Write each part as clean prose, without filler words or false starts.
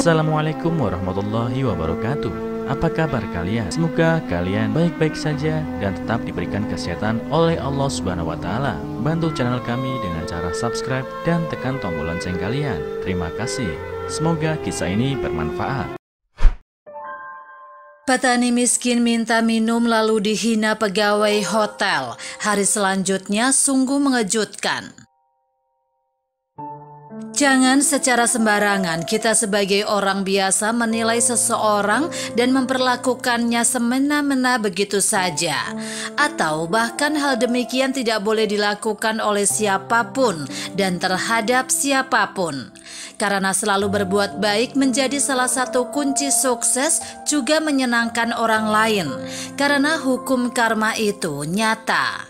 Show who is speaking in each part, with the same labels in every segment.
Speaker 1: Assalamualaikum warahmatullahi wabarakatuh. Apa kabar kalian? Semoga kalian baik-baik saja dan tetap diberikan kesehatan oleh Allah Subhanahu wa Ta'ala. Bantu channel kami dengan cara subscribe dan tekan tombol lonceng kalian. Terima kasih. Semoga kisah ini bermanfaat.
Speaker 2: Petani miskin minta minum lalu dihina pegawai hotel. Hari selanjutnya sungguh mengejutkan. Jangan secara sembarangan kita sebagai orang biasa menilai seseorang dan memperlakukannya semena-mena begitu saja. Atau bahkan hal demikian tidak boleh dilakukan oleh siapapun dan terhadap siapapun. Karena selalu berbuat baik menjadi salah satu kunci sukses, juga menyenangkan orang lain. Karena hukum karma itu nyata.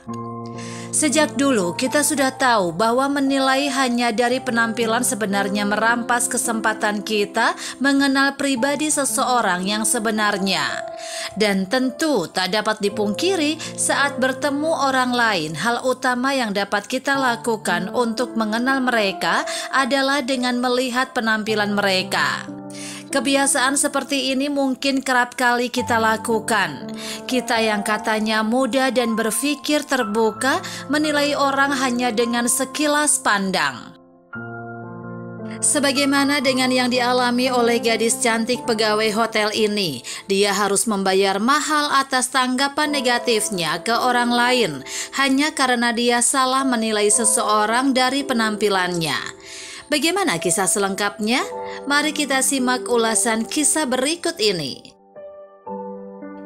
Speaker 2: Sejak dulu kita sudah tahu bahwa menilai hanya dari penampilan sebenarnya merampas kesempatan kita mengenal pribadi seseorang yang sebenarnya. Dan tentu tak dapat dipungkiri saat bertemu orang lain, hal utama yang dapat kita lakukan untuk mengenal mereka adalah dengan melihat penampilan mereka. Kebiasaan seperti ini mungkin kerap kali kita lakukan. Kita yang katanya muda dan berpikir terbuka menilai orang hanya dengan sekilas pandang. Sebagaimana dengan yang dialami oleh gadis cantik pegawai hotel ini, dia harus membayar mahal atas tanggapan negatifnya ke orang lain hanya karena dia salah menilai seseorang dari penampilannya. Bagaimana kisah selengkapnya? Mari kita simak ulasan kisah berikut ini.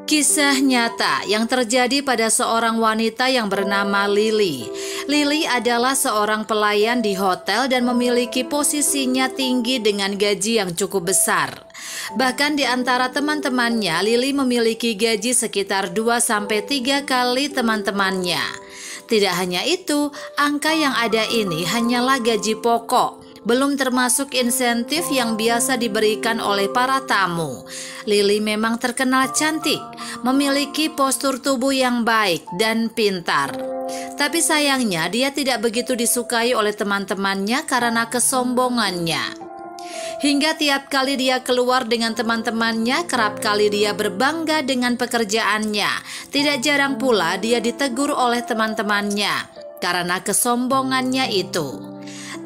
Speaker 2: Kisah nyata yang terjadi pada seorang wanita yang bernama Lily. Lily adalah seorang pelayan di hotel dan memiliki posisinya tinggi dengan gaji yang cukup besar. Bahkan di antara teman-temannya, Lily memiliki gaji sekitar 2-3 kali teman-temannya. Tidak hanya itu, angka yang ada ini hanyalah gaji pokok. Belum termasuk insentif yang biasa diberikan oleh para tamu. Lily memang terkenal cantik, memiliki postur tubuh yang baik dan pintar. Tapi sayangnya dia tidak begitu disukai oleh teman-temannya karena kesombongannya. Hingga tiap kali dia keluar dengan teman-temannya, kerap kali dia berbangga dengan pekerjaannya. Tidak jarang pula dia ditegur oleh teman-temannya karena kesombongannya itu.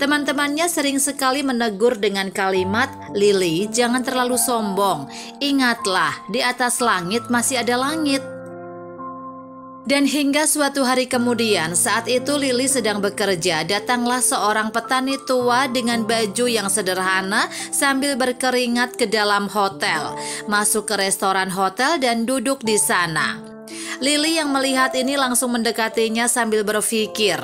Speaker 2: Teman-temannya sering sekali menegur dengan kalimat, "Lily, jangan terlalu sombong. Ingatlah, di atas langit masih ada langit." Dan hingga suatu hari kemudian, saat itu Lily sedang bekerja, datanglah seorang petani tua dengan baju yang sederhana sambil berkeringat ke dalam hotel, masuk ke restoran hotel dan duduk di sana. Lily yang melihat ini langsung mendekatinya sambil berpikir,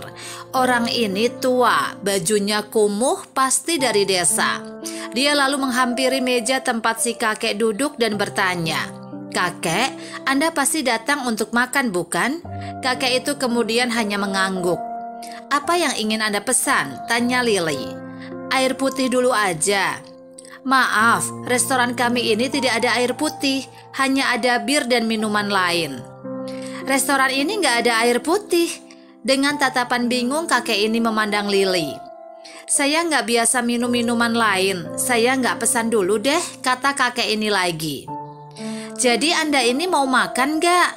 Speaker 2: orang ini tua, bajunya kumuh, pasti dari desa. Dia lalu menghampiri meja tempat si kakek duduk dan bertanya, "Kakek, Anda pasti datang untuk makan, bukan?" Kakek itu kemudian hanya mengangguk. "Apa yang ingin Anda pesan?" tanya Lily. "Air putih dulu aja." "Maaf, restoran kami ini tidak ada air putih, hanya ada bir dan minuman lain." "Restoran ini nggak ada air putih." Dengan tatapan bingung kakek ini memandang Lily. "Saya nggak biasa minum minuman lain, saya nggak pesan dulu deh," kata kakek ini lagi. "Jadi Anda ini mau makan nggak?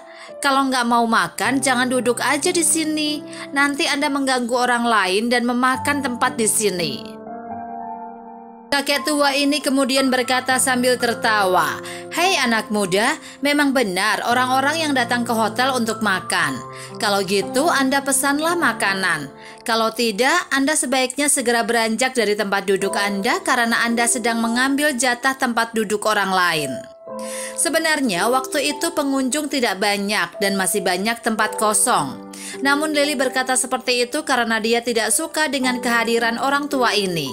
Speaker 2: Kalau nggak mau makan, jangan duduk aja di sini. Nanti Anda mengganggu orang lain dan memakan tempat di sini." Kakek tua ini kemudian berkata sambil tertawa, "Hei anak muda, memang benar orang-orang yang datang ke hotel untuk makan. Kalau gitu Anda pesanlah makanan. Kalau tidak, Anda sebaiknya segera beranjak dari tempat duduk Anda karena Anda sedang mengambil jatah tempat duduk orang lain." Sebenarnya waktu itu pengunjung tidak banyak dan masih banyak tempat kosong. Namun Lily berkata seperti itu karena dia tidak suka dengan kehadiran orang tua ini.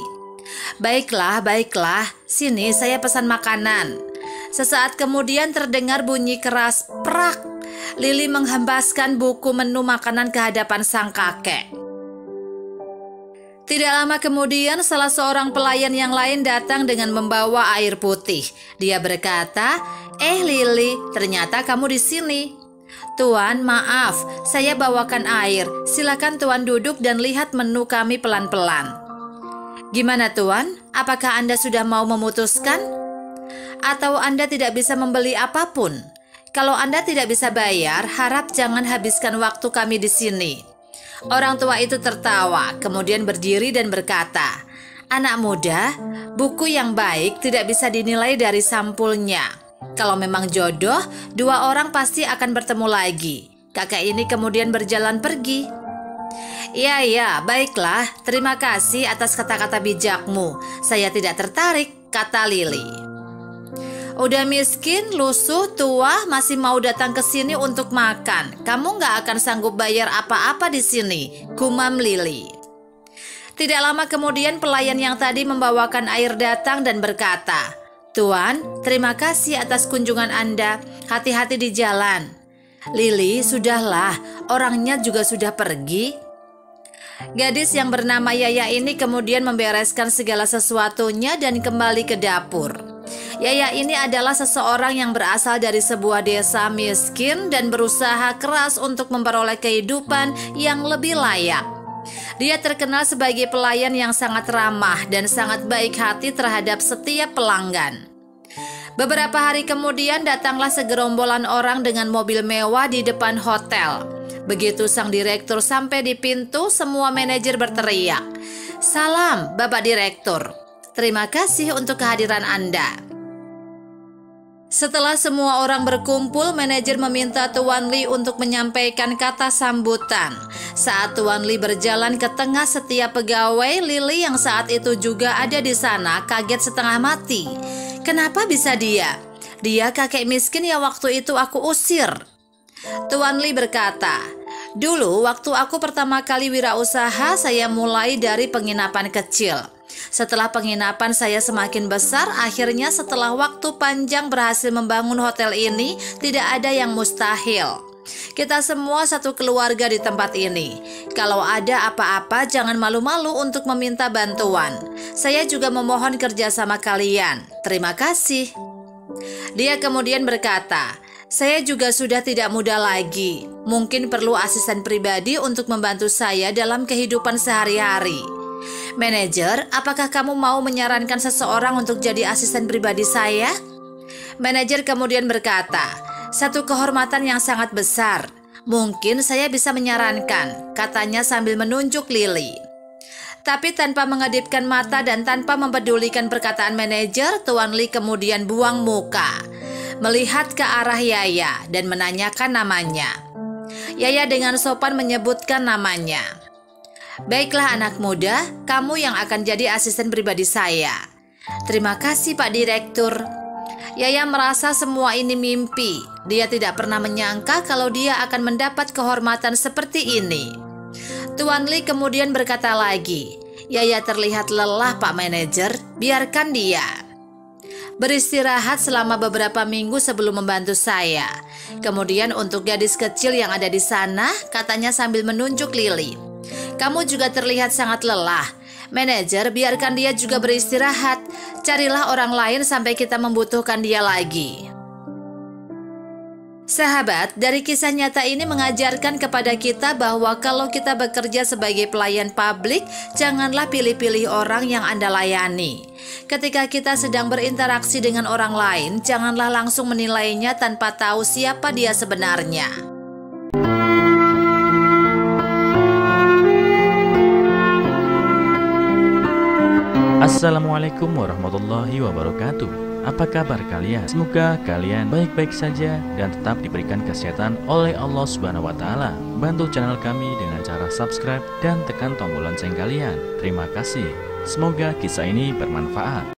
Speaker 2: Baiklah, sini saya pesan makanan." Sesaat kemudian terdengar bunyi keras, prak. Lily menghempaskan buku menu makanan ke hadapan sang kakek. Tidak lama kemudian salah seorang pelayan yang lain datang dengan membawa air putih. Dia berkata, Lily, ternyata kamu di sini." "Tuan, maaf, saya bawakan air. Silakan Tuan duduk dan lihat menu kami pelan-pelan." Gimana Tuan? Apakah Anda sudah mau memutuskan? Atau Anda tidak bisa membeli apapun? Kalau Anda tidak bisa bayar, harap jangan habiskan waktu kami di sini. Orang tua itu tertawa, kemudian berdiri dan berkata, "Anak muda, buku yang baik tidak bisa dinilai dari sampulnya. Kalau memang jodoh, dua orang pasti akan bertemu lagi." Kakek ini kemudian berjalan pergi. "Iya, baiklah. Terima kasih atas kata-kata bijakmu. Saya tidak tertarik," kata Lili. "Udah miskin, lusuh, tua, masih mau datang ke sini untuk makan. Kamu nggak akan sanggup bayar apa-apa di sini," gumam Lili. Tidak lama kemudian pelayan yang tadi membawakan air datang dan berkata, "Tuan, terima kasih atas kunjungan Anda. Hati-hati di jalan." "Lili, sudahlah, orangnya juga sudah pergi." Gadis yang bernama Yaya ini kemudian membereskan segala sesuatunya dan kembali ke dapur. Yaya ini adalah seseorang yang berasal dari sebuah desa miskin dan berusaha keras untuk memperoleh kehidupan yang lebih layak. Dia terkenal sebagai pelayan yang sangat ramah dan sangat baik hati terhadap setiap pelanggan. Beberapa hari kemudian datanglah segerombolan orang dengan mobil mewah di depan hotel. Begitu sang direktur sampai di pintu, semua manajer berteriak, "Salam, Bapak Direktur. Terima kasih untuk kehadiran Anda." Setelah semua orang berkumpul, manajer meminta Tuan Li untuk menyampaikan kata sambutan. Saat Tuan Li berjalan ke tengah setiap pegawai, Lili yang saat itu juga ada di sana kaget setengah mati. Kenapa bisa dia? Dia kakek miskin yang waktu itu aku usir. Tuan Li berkata, "Dulu waktu aku pertama kali wirausaha, saya mulai dari penginapan kecil. Setelah penginapan saya semakin besar, akhirnya setelah waktu panjang berhasil membangun hotel ini, tidak ada yang mustahil. Kita semua satu keluarga di tempat ini. Kalau ada apa-apa, jangan malu-malu untuk meminta bantuan. Saya juga memohon kerjasama kalian. Terima kasih." Dia kemudian berkata, "Saya juga sudah tidak muda lagi. Mungkin perlu asisten pribadi untuk membantu saya dalam kehidupan sehari-hari. Manajer, apakah kamu mau menyarankan seseorang untuk jadi asisten pribadi saya?" Manajer kemudian berkata, "Satu kehormatan yang sangat besar. Mungkin saya bisa menyarankan," katanya sambil menunjuk Lili. Tapi tanpa mengedipkan mata dan tanpa mempedulikan perkataan manajer, Tuan Li kemudian buang muka, melihat ke arah Yaya dan menanyakan namanya. Yaya dengan sopan menyebutkan namanya. "Baiklah anak muda, kamu yang akan jadi asisten pribadi saya." "Terima kasih Pak Direktur." Yaya merasa semua ini mimpi. Dia tidak pernah menyangka kalau dia akan mendapat kehormatan seperti ini. Tuan Li kemudian berkata lagi, "Yaya terlihat lelah Pak Manajer, biarkan dia beristirahat selama beberapa minggu sebelum membantu saya. Kemudian untuk gadis kecil yang ada di sana," katanya sambil menunjuk Lili, "kamu juga terlihat sangat lelah. Manajer, biarkan dia juga beristirahat. Carilah orang lain sampai kita membutuhkan dia lagi." Sahabat, dari kisah nyata ini mengajarkan kepada kita bahwa kalau kita bekerja sebagai pelayan publik, janganlah pilih-pilih orang yang Anda layani. Ketika kita sedang berinteraksi dengan orang lain, janganlah langsung menilainya tanpa tahu siapa dia sebenarnya.
Speaker 1: Assalamualaikum warahmatullahi wabarakatuh. Apa kabar kalian? Semoga kalian baik-baik saja dan tetap diberikan kesehatan oleh Allah Subhanahu wa Ta'ala. Bantu channel kami dengan cara subscribe dan tekan tombol lonceng kalian. Terima kasih. Semoga kisah ini bermanfaat.